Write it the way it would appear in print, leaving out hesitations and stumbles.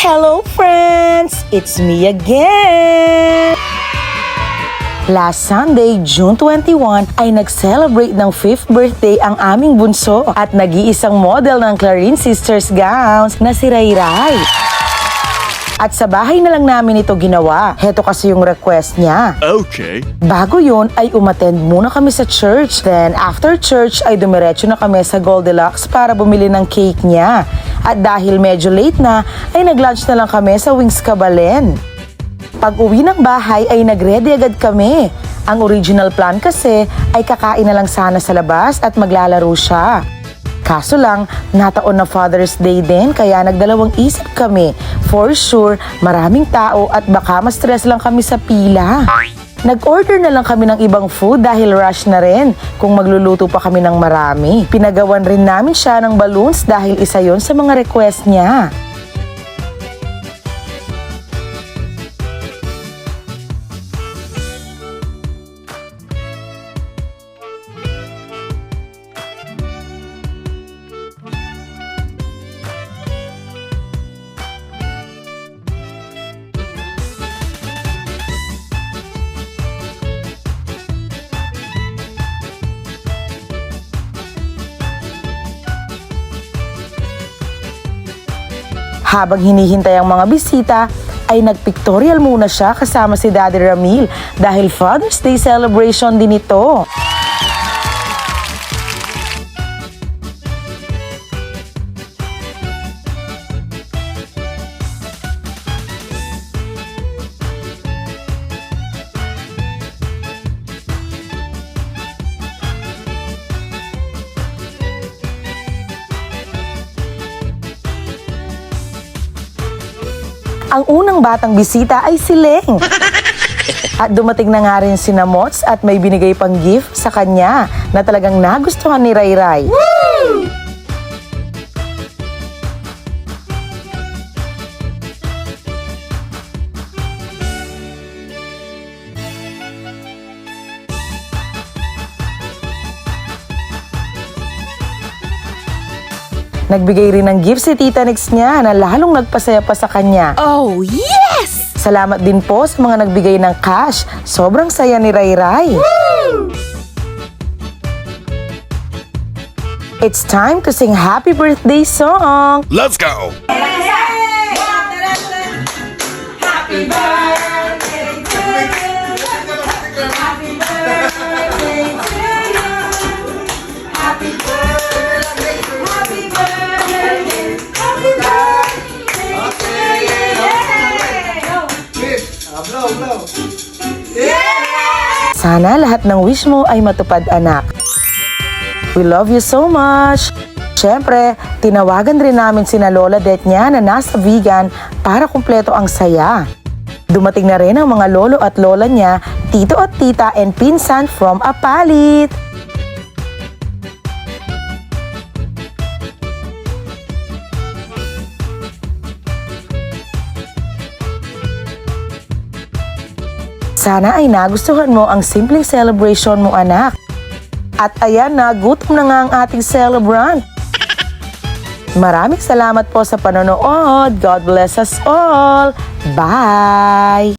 Hello friends! It's me again! Last Sunday, June 21, ay nag-celebrate ng 5th birthday ang aming bunso at nag-iisang model ng Clarine Sisters gowns na si Rayray. At sa bahay na lang namin ito ginawa. Heto kasi yung request niya. Okay. Bago yun ay umattend muna kami sa church. Then after church ay dumiretso na kami sa Goldilocks para bumili ng cake niya. At dahil medyo late na ay nag-lunch na lang kami sa Wings Cabalen. Pag uwi ng bahay ay nag-ready agad kami. Ang original plan kasi ay kakain na lang sana sa labas at maglalaro siya. Kaso lang, nataon na Father's Day din kaya nagdalawang isip kami. For sure, maraming tao at baka ma-stress lang kami sa pila. Nag-order na lang kami ng ibang food dahil rush na rin kung magluluto pa kami ng marami. Pinagawan rin namin siya ng balloons dahil isa yon sa mga request niya. Habang hinihintay ang mga bisita, ay nagpictorial muna siya kasama si Daddy Ramil dahil Father's Day celebration din ito. Ang unang batang bisita ay si Leng. At dumating na nga rin si Namots at may binigay pang gift sa kanya na talagang nagustuhan ni Rayray. Woo! Nagbigay rin ng gift si Tita Nix niya na lalong nagpasaya pa sa kanya. Oh, yes! Salamat din po sa mga nagbigay ng cash. Sobrang saya ni Rayray. Woo! It's time to sing happy birthday song. Let's go! Happy birthday to you. Happy birthday to you. Happy birthday. Happy birthday. Happy birthday to you. Sana lahat ng wish mo ay matupad, anak. We love you so much. Siyempre, tinawagan rin namin sina Lola Det niya na nasa vegan para kumpleto ang saya. Dumating na rin ang mga lolo at lola niya, tito at tita and pinsan from Apalit. Sana ay nagustuhan mo ang simpleng celebration mo, anak. At ayan na, gutom na nga ang ating celebrant. Maraming salamat po sa panonood. God bless us all. Bye!